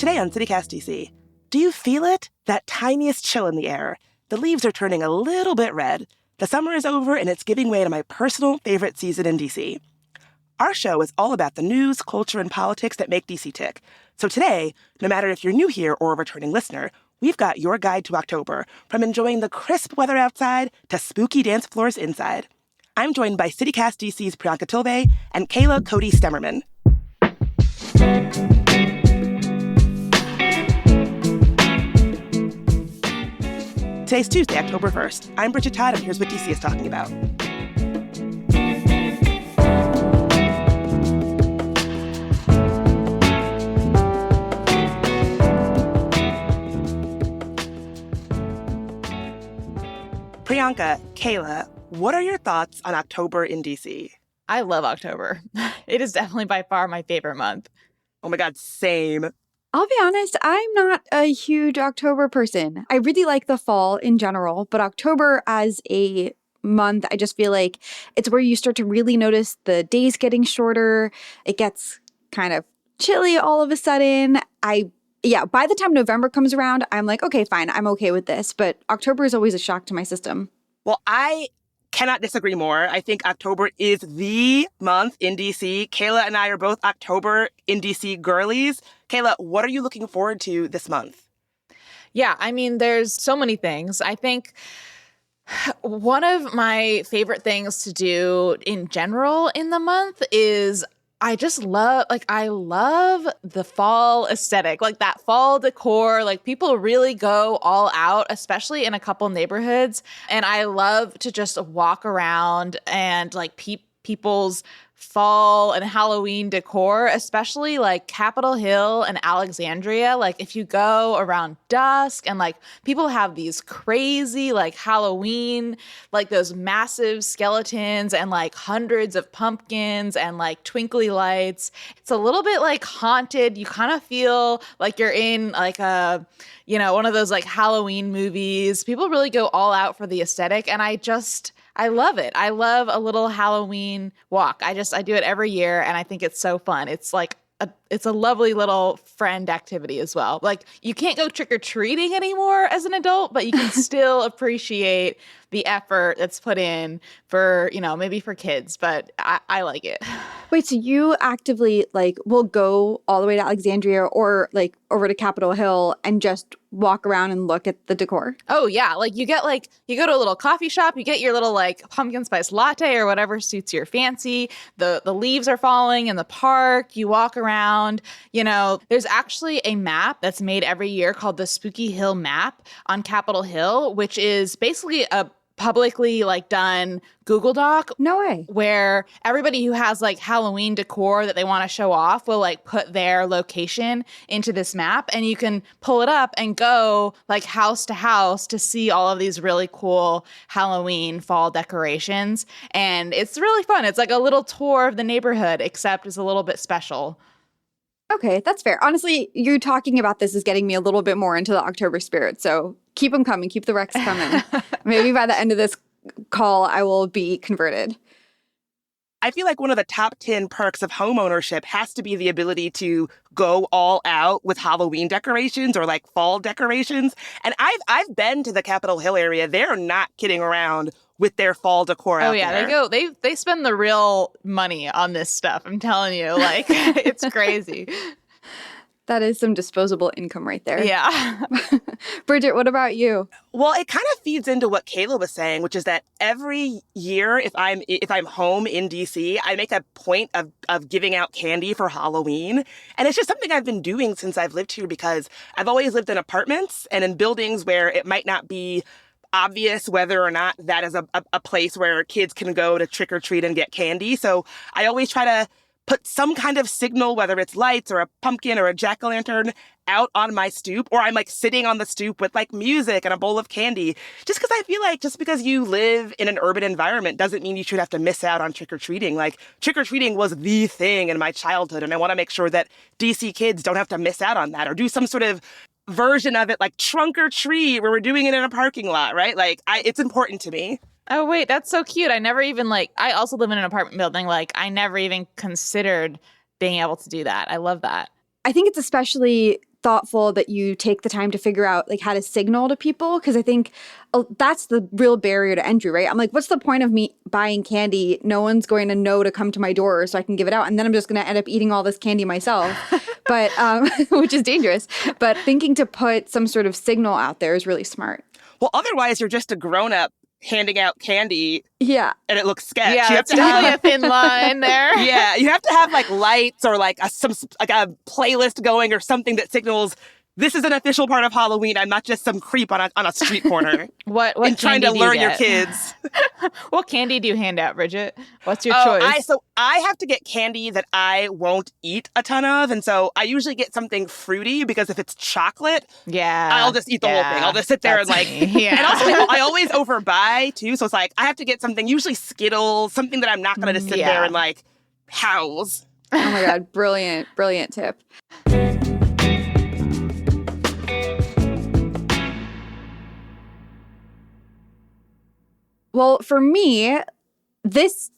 Today on CityCast DC, do you feel it? That tiniest chill in the air. The leaves are turning a little bit red. The summer is over and it's giving way to my personal favorite season in DC. Our show is all about the news, culture, and politics that make DC tick. So today, no matter if you're new here or a returning listener, we've got your guide to October, from enjoying the crisp weather outside to spooky dance floors inside. I'm joined by CityCast DC's Priyanka Tilve and Kayla Cody Stemmerman. Today's Tuesday, October 1st. I'm Bridget Todd, and here's what DC is talking about. Priyanka, Kayla, what are your thoughts on October in DC? I love October. It is definitely by far my favorite month. Oh my God, same. I'll be honest, I'm not a huge October person. I really like the fall in general, but October as a month, I just feel like it's where you start to really notice the days getting shorter. It gets kind of chilly all of a sudden. By the time November comes around, I'm like, okay, fine, I'm okay with this. But October is always a shock to my system. Well, I cannot disagree more. I think October is the month in DC. Kayla and I are both October in DC girlies. Kayla, what are you looking forward to this month? Yeah, I mean, there's so many things. I think one of my favorite things to do in general in the month is I love the fall aesthetic, like that fall decor. Like people really go all out, especially in a couple neighborhoods. And I love to just walk around and like people's fall and Halloween decor, especially like Capitol Hill and Alexandria. Like if you go around dusk and like people have these crazy like Halloween, like those massive skeletons and like hundreds of pumpkins and like twinkly lights. It's a little bit like haunted. You kind of feel like you're in like one of those like Halloween movies. People really go all out for the aesthetic, and I love it. I love a little Halloween walk. I do it every year, and I think it's so fun. It's like it's a lovely little friend activity as well. Like you can't go trick-or-treating anymore as an adult, but you can still appreciate the effort that's put in for, maybe for kids, but I like it. Wait, so you actively will go all the way to Alexandria or over to Capitol Hill and just walk around and look at the decor? Oh yeah, you go to a little coffee shop, you get your little pumpkin spice latte or whatever suits your fancy. The leaves are falling in the park. You walk around. There's actually a map that's made every year called the Spooky Hill Map on Capitol Hill, which is basically a publicly done Google Doc. No way. Where everybody who has Halloween decor that they want to show off will put their location into this map, and you can pull it up and go house to house to see all of these really cool Halloween fall decorations. And it's really fun. It's like a little tour of the neighborhood, except it's a little bit special. Okay, that's fair. Honestly, you talking about this is getting me a little bit more into the October spirit. So keep them coming. Keep the Rex coming. Maybe by the end of this call, I will be converted. I feel like one of the top 10 perks of homeownership has to be the ability to go all out with Halloween decorations or fall decorations. And I've been to the Capitol Hill area. They're not kidding around with their fall decor out there. They spend the real money on this stuff. I'm telling you, it's crazy. That is some disposable income right there. Yeah. Bridget, what about you? Well, it kind of feeds into what Kayla was saying, which is that every year, if I'm home in DC, I make a point of giving out candy for Halloween. And it's just something I've been doing since I've lived here, because I've always lived in apartments and in buildings where it might not be obvious whether or not that is a place where kids can go to trick or treat and get candy. So I always try to put some kind of signal, whether it's lights or a pumpkin or a jack-o'-lantern, out on my stoop, or I'm sitting on the stoop with music and a bowl of candy. Just because I feel just because you live in an urban environment doesn't mean you should have to miss out on trick-or-treating. Trick-or-treating was the thing in my childhood, and I want to make sure that DC kids don't have to miss out on that, or do some sort of version of it trunk or treat where we're doing it in a parking lot, right? It's important to me. Oh, wait, that's so cute. I never even I also live in an apartment building. I never even considered being able to do that. I love that. I think it's especially thoughtful that you take the time to figure out like how to signal to people, because I think that's the real barrier to entry, right? I'm like, what's the point of me buying candy? No one's going to know to come to my door so I can give it out, and then I'm just going to end up eating all this candy myself, but which is dangerous. But thinking to put some sort of signal out there is really smart. Well, otherwise you're just a grown-up handing out candy. Yeah. And it looks sketch. Yeah, You have it's to definitely have, a thin line there. yeah, you have to have like lights or like a playlist going or something that signals this is an official part of Halloween. I'm not just some creep on a street corner. What and trying to candy do you lure your get? kids. What candy do you hand out, Bridget? What's your Oh, choice? I have to get candy that I won't eat a ton of, and so I usually get something fruity because if it's chocolate, Yeah. I'll just eat the whole thing. I'll just sit there and That's like, me. Yeah. and also I always overbuy too. So it's like I have to get something, usually Skittles, something that I'm not going to just sit there and like house. Oh my God. Brilliant, brilliant tip. Well, for me, this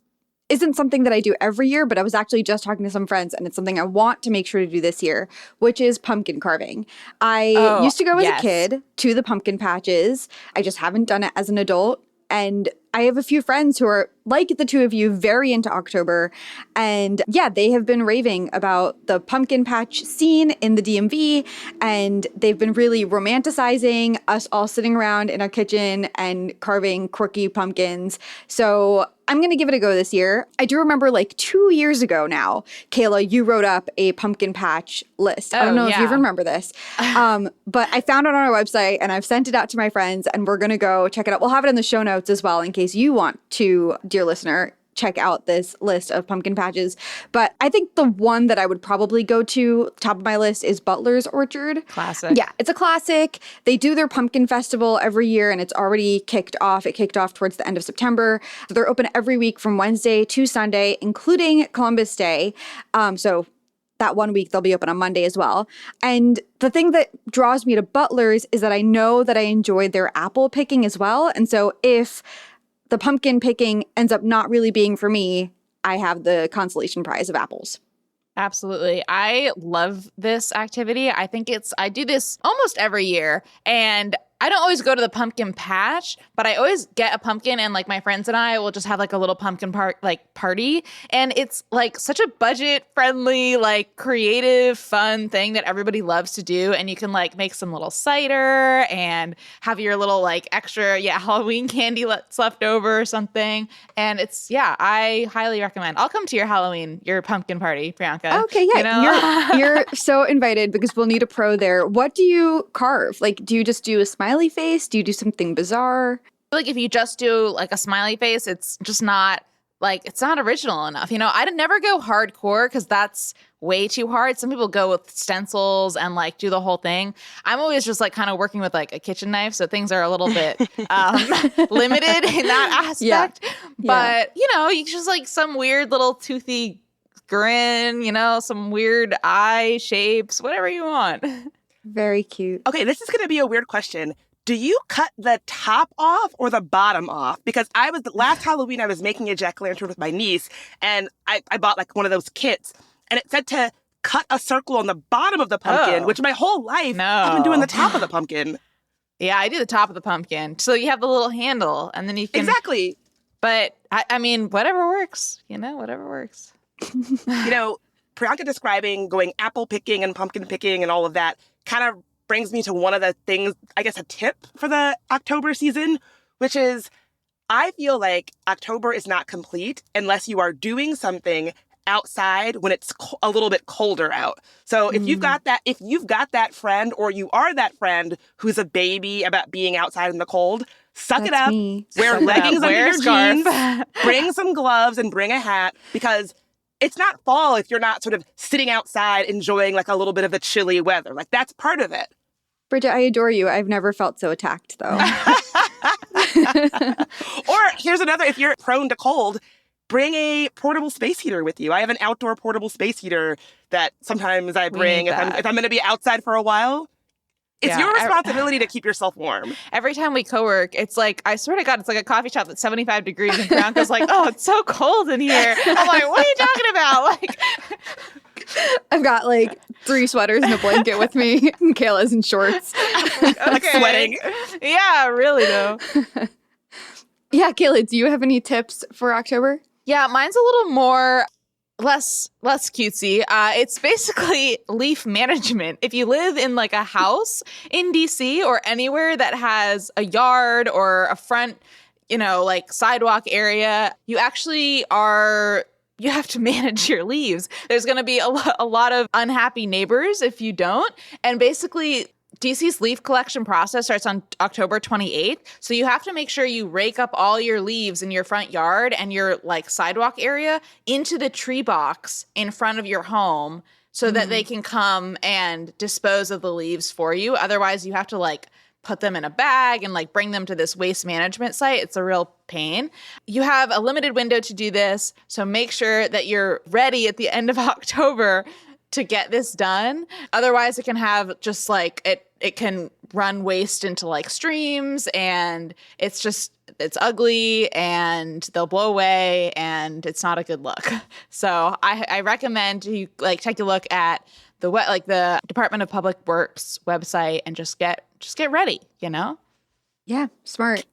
isn't something that I do every year, but I was actually just talking to some friends, and it's something I want to make sure to do this year, which is pumpkin carving. I used to go as a kid to the pumpkin patches. I just haven't done it as an adult. And I have a few friends who are, like the two of you, very into October. And yeah, they have been raving about the pumpkin patch scene in the DMV. And they've been really romanticizing us all sitting around in our kitchen and carving quirky pumpkins. So I'm going to give it a go this year. I do remember like 2 years ago now, Kayla, you wrote up a pumpkin patch list. I don't know if you remember this, but I found it on our website and I've sent it out to my friends and we're going to go check it out. We'll have it in the show notes as well in case you want to, dear listener, check out this list of pumpkin patches. But I think the one that I would probably go to, top of my list, is Butler's Orchard. Classic. Yeah, it's a classic. They do their pumpkin festival every year and it's already kicked off. It kicked off towards the end of September. So they're open every week from Wednesday to Sunday, including Columbus Day. So that 1 week they'll be open on Monday as well. And the thing that draws me to Butler's is that I know that I enjoyed their apple picking as well. And so if the pumpkin picking ends up not really being for me, I have the consolation prize of apples. Absolutely. I love this activity. I do this almost every year, and I don't always go to the pumpkin patch, but I always get a pumpkin, and like my friends and I will just have like a little pumpkin party. And it's like such a budget friendly, like creative, fun thing that everybody loves to do. And you can like make some little cider and have your little like extra, Halloween candy left over or something. And I highly recommend. I'll come to your pumpkin party, Priyanka. Okay, yeah. You know? You're so invited because we'll need a pro there. What do you carve? Like, do you just do a smiley face? Do you do something bizarre? Like if you just do like a smiley face, it's just not like, it's not original enough. You know, I'd never go hardcore because that's way too hard. Some people go with stencils and like do the whole thing. I'm always just like kind of working with like a kitchen knife. So things are a little bit limited in that aspect. But, you know, you just like some weird little toothy grin, you know, some weird eye shapes, whatever you want. Very cute. Okay, this is going to be a weird question. Do you cut the top off or the bottom off? Because last Halloween, I was making a jack-o'-lantern with my niece, and I bought like one of those kits, and it said to cut a circle on the bottom of the pumpkin, which my whole life I've been doing the top of the pumpkin. Yeah, I do the top of the pumpkin. So you have the little handle, and then you can... Exactly. But, I mean, whatever works, you know, whatever works. You know, Priyanka describing going apple picking and pumpkin picking and all of that kind of brings me to one of the things, I guess a tip for the October season, which is I feel like October is not complete unless you are doing something outside when it's a little bit colder out. So if you've got that friend or you are that friend who's a baby about being outside in the cold, suck it up, wear leggings under your jeans, bring some gloves and bring a hat, because it's not fall if you're not sort of sitting outside enjoying like a little bit of the chilly weather. Like that's part of it. Bridget, I adore you. I've never felt so attacked though. Or here's another, if you're prone to cold, bring a portable space heater with you. I have an outdoor portable space heater that sometimes I bring if I'm going to be outside for a while. It's your responsibility to keep yourself warm. Every time we co-work, it's like, I swear to God, it's like a coffee shop that's 75 degrees and Priyanka's like, oh, it's so cold in here. I'm like, what are you talking about? Like, I've got like 3 sweaters and a blanket with me. Kayla's in shorts. Like sweating. Yeah, really though. Yeah, Kayla, do you have any tips for October? Yeah, mine's a little more less cutesy. It's basically leaf management. If you live in like a house in DC or anywhere that has a yard or a front, like sidewalk area, you have to manage your leaves. There's going to be a lot of unhappy neighbors if you don't. And basically, DC's leaf collection process starts on October 28th. So you have to make sure you rake up all your leaves in your front yard and your like sidewalk area into the tree box in front of your home so that they can come and dispose of the leaves for you. Otherwise, you have to like put them in a bag and like bring them to this waste management site. It's a real pain. You have a limited window to do this. So make sure that you're ready at the end of October to get this done. Otherwise, it can have just like it can run waste into like streams, and it's ugly and they'll blow away and it's not a good look. So I recommend you like take a look at the Department of Public Works website and just get ready, Yeah, smart.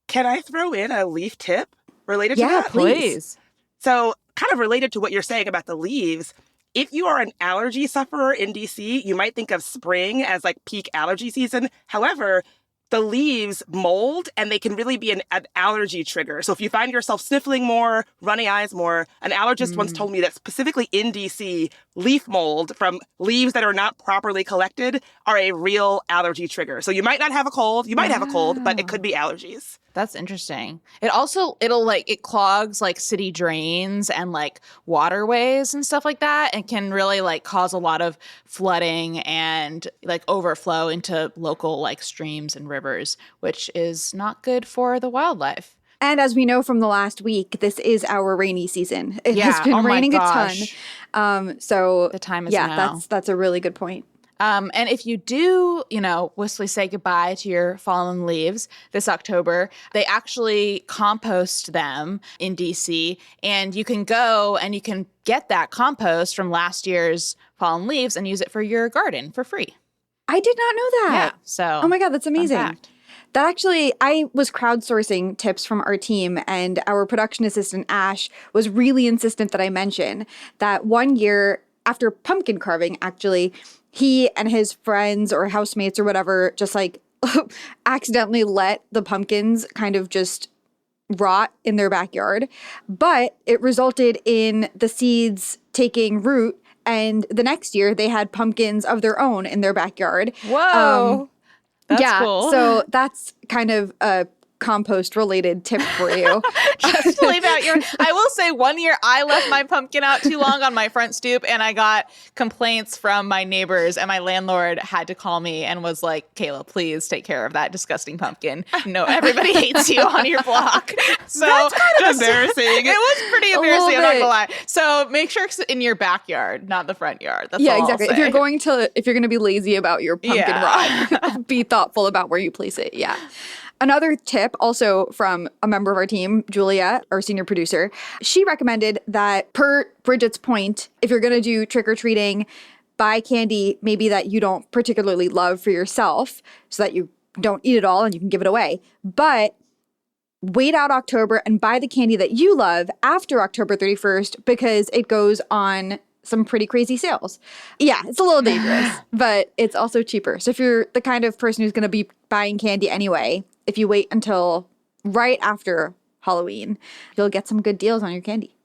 Can I throw in a leaf tip related to Yeah, that? please. So kind of related to what you're saying about the leaves, if you are an allergy sufferer in DC, you might think of spring as like peak allergy season. However, the leaves mold and they can really be an allergy trigger. So if you find yourself sniffling more, runny eyes more, an allergist once told me that specifically in DC, leaf mold from leaves that are not properly collected are a real allergy trigger. So you might not have a cold, you might have a cold, but it could be allergies. That's interesting. It clogs like city drains and like waterways and stuff like that, and can really like cause a lot of flooding and like overflow into local like streams and rivers, which is not good for the wildlife. And as we know from the last week, this is our rainy season. It Yeah, has been oh my raining a gosh. ton. So The time is now. that's a really good point. And if you do, wistfully say goodbye to your fallen leaves this October, they actually compost them in DC, and you can go and you can get that compost from last year's fallen leaves and use it for your garden for free. I did not know that. Yeah. So, Oh my God, that's fun amazing. fact. That actually, I was crowdsourcing tips from our team, and our production assistant, Ash, was really insistent that I mention that one year after pumpkin carving, actually, he and his friends or housemates or whatever just like accidentally let the pumpkins kind of just rot in their backyard. But it resulted in the seeds taking root, and the next year they had pumpkins of their own in their backyard. Whoa. That's cool. So that's kind of a compost related tip for you. Just to leave out I will say one year I left my pumpkin out too long on my front stoop, and I got complaints from my neighbors, and my landlord had to call me and was like, Kayla, please take care of that disgusting pumpkin. No, everybody hates you on your block. So That's kind of embarrassing. It was pretty A embarrassing, little I'm not bit. gonna lie. So make sure it's in your backyard, not the front yard. That's Yeah, all I'll exactly. If say. you're going to be lazy about your pumpkin rod, be thoughtful about where you place it. Yeah. Another tip also from a member of our team, Julia, our senior producer, she recommended that per Bridget's point, if you're going to do trick-or-treating, buy candy maybe that you don't particularly love for yourself so that you don't eat it all and you can give it away. But wait out October and buy the candy that you love after October 31st because it goes on some pretty crazy sales. Yeah, it's a little dangerous, but it's also cheaper. So if you're the kind of person who's going to be buying candy anyway, if you wait until right after Halloween, you'll get some good deals on your candy.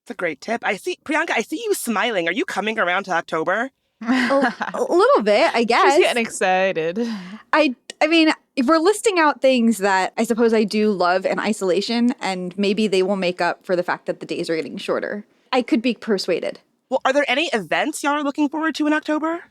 That's a great tip. Priyanka, I see you smiling. Are you coming around to October? A little bit, I guess. She's getting excited. I mean, if we're listing out things that I suppose I do love in isolation, and maybe they will make up for the fact that the days are getting shorter. I could be persuaded. Well, are there any events y'all are looking forward to in October?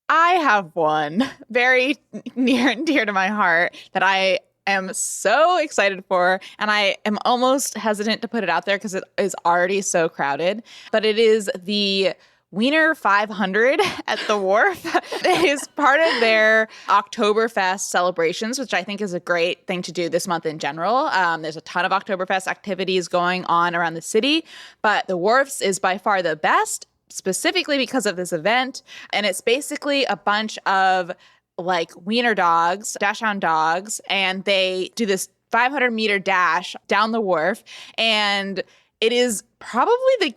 I have one very near and dear to my heart that I am so excited for, and I am almost hesitant to put it out there because it is already so crowded, but it is the Wiener 500 at the Wharf. It is part of their Oktoberfest celebrations, which I think is a great thing to do this month in general. There's a ton of Oktoberfest activities going on around the city, but the Wharf's is by far the best specifically because of this event. And it's basically a bunch of like wiener dogs, dachshund dogs, and they do this 500-meter dash down the wharf. And it is probably the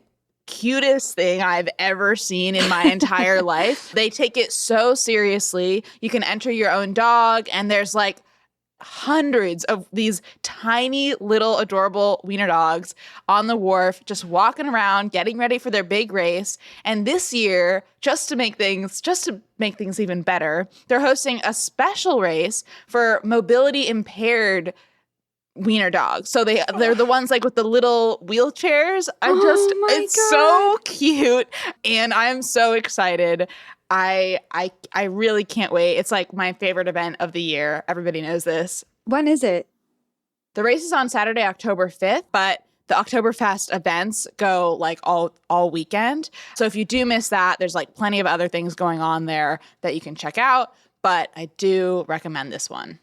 cutest thing I've ever seen in my entire life. They take it so seriously. You can enter your own dog, and there's like hundreds of these tiny little adorable wiener dogs on the wharf just walking around getting ready for their big race. And this year, just to make things even better, they're hosting a special race for mobility impaired wiener dogs. So they're the ones like with the little wheelchairs. It's so cute, and I'm so excited. I really can't wait. It's like my favorite event of the year. Everybody knows this. When is it? The race is on Saturday, October 5th, but the Oktoberfest events go like all weekend. So if you do miss that, there's like plenty of other things going on there that you can check out, but I do recommend this one.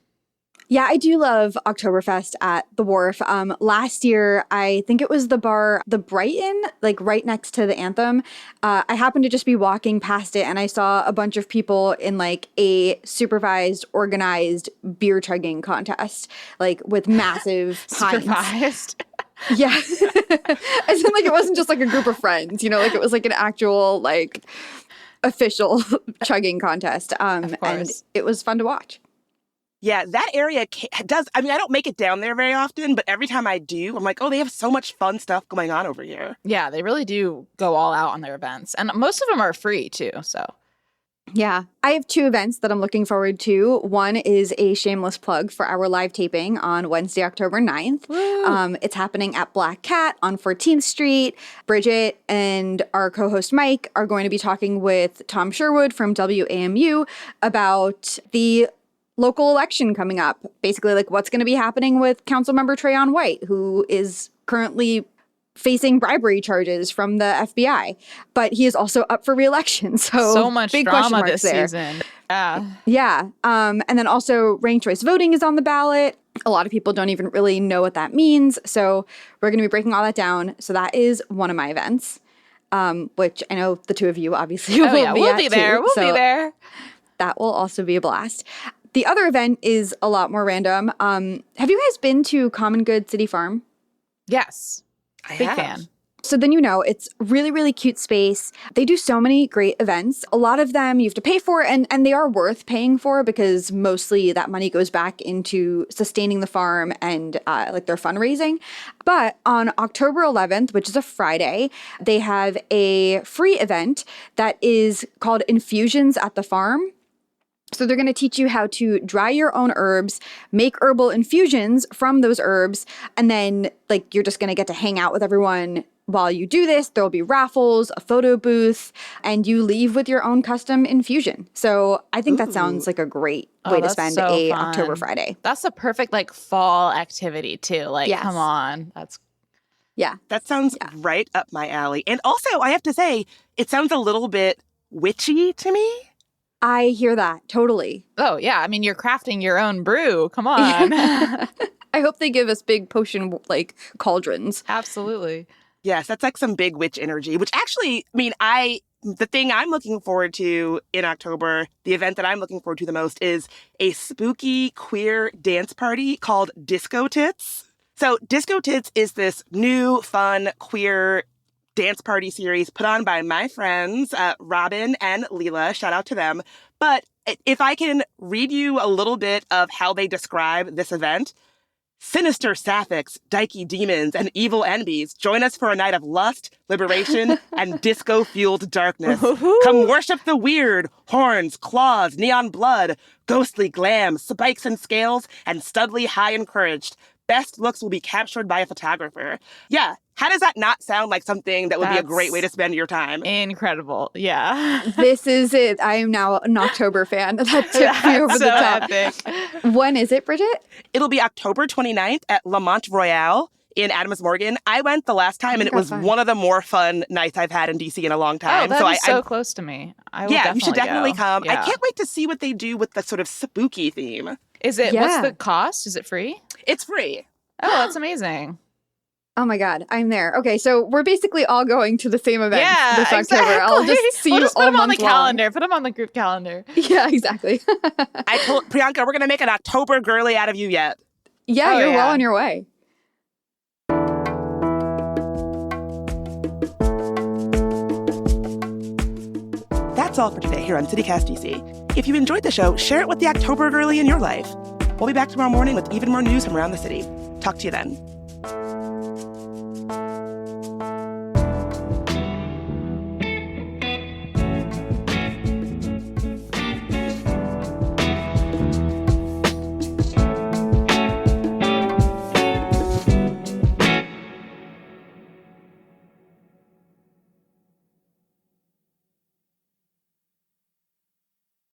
Yeah, I do love Oktoberfest at the Wharf. Last year, I think it was the bar, the Brighton, like right next to the Anthem. I happened to just be walking past it, and I saw a bunch of people in like a supervised, organized beer chugging contest, like with massive pints. Supervised. Yeah. As in, like, it wasn't just like a group of friends, you know, like it was like an actual, like, official chugging contest. And it was fun to watch. Yeah, that area does. I mean, I don't make it down there very often, but every time I do, I'm like, oh, they have so much fun stuff going on over here. Yeah, they really do go all out on their events. And most of them are free, too. So, yeah, I have 2 events that I'm looking forward to. One is a shameless plug for our live taping on Wednesday, October 9th. It's happening at Black Cat on 14th Street. Bridget and our co-host Mike are going to be talking with Tom Sherwood from WAMU about the local election coming up. Basically, like what's going to be happening with Councilmember Trayon White, who is currently facing bribery charges from the FBI, but he is also up for re-election. So much big drama this there. season. Yeah. Yeah. And then also ranked choice voting is on the ballot. A lot of people don't even really know what that means. So we're going to be breaking all that down. So that is one of my events, which I know the 2 of you obviously will be we'll at be there. too. We'll be there. That will also be a blast. The other event is a lot more random. Have you guys been to Common Good City Farm? Yes. Big fan. So then you know, it's really, really cute space. They do so many great events. A lot of them you have to pay for, and they are worth paying for because mostly that money goes back into sustaining the farm and like their fundraising. But on October 11th, which is a Friday, they have a free event that is called Infusions at the Farm. So they're going to teach you how to dry your own herbs, make herbal infusions from those herbs, and then like you're just going to get to hang out with everyone while you do this. There'll be raffles, a photo booth, and you leave with your own custom infusion. So I think that sounds like a great way to spend a fun. October Friday. That's a perfect like fall activity too. Like, Yes. come on. Yeah. That sounds right up my alley. And also, I have to say, it sounds a little bit witchy to me. I hear that. Totally. Oh, yeah. I mean, you're crafting your own brew. Come on. I hope they give us big potion like cauldrons. Absolutely. Yes, that's like some big witch energy, which actually, I mean, the thing I'm looking forward to in October, the event that I'm looking forward to the most is a spooky queer dance party called Disco Tits. So Disco Tits is this new, fun, queer dance party series put on by my friends, Robin and Leela. Shout out to them. But if I can read you a little bit of how they describe this event. Sinister sapphics, dykey demons, and evil enemies join us for a night of lust, liberation, and disco-fueled darkness. Come worship the weird, horns, claws, neon blood, ghostly glam, spikes and scales, and studly high encouraged. Best looks will be captured by a photographer. Yeah, how does that not sound like something that would be a great way to spend your time? Incredible. Yeah. This is it. I am now an October fan. That tipped me over the top. Epic. When is it, Bridget? It'll be October 29th at Lamont Royale in Adams Morgan. I went the last time, and it was one of the more fun nights I've had in DC in a long time. Oh, that is so close to me. You should definitely come. Yeah. I can't wait to see what they do with the sort of spooky theme. Is it? Yeah. What's the cost? Is it free? It's free. Oh, that's amazing. Oh my God, I'm there. Okay, so we're basically all going to the same event this October. I'll exactly. just see We'll you just put all them on the month long. calendar. Put them on the group calendar. Yeah, exactly. I told Priyanka, we're going to make an October girly out of you yet. Yeah, Oh, you're yeah. well on your way. That's all for today here on CityCast DC. If you enjoyed the show, share it with the October girly in your life. We'll be back tomorrow morning with even more news from around the city. Talk to you then.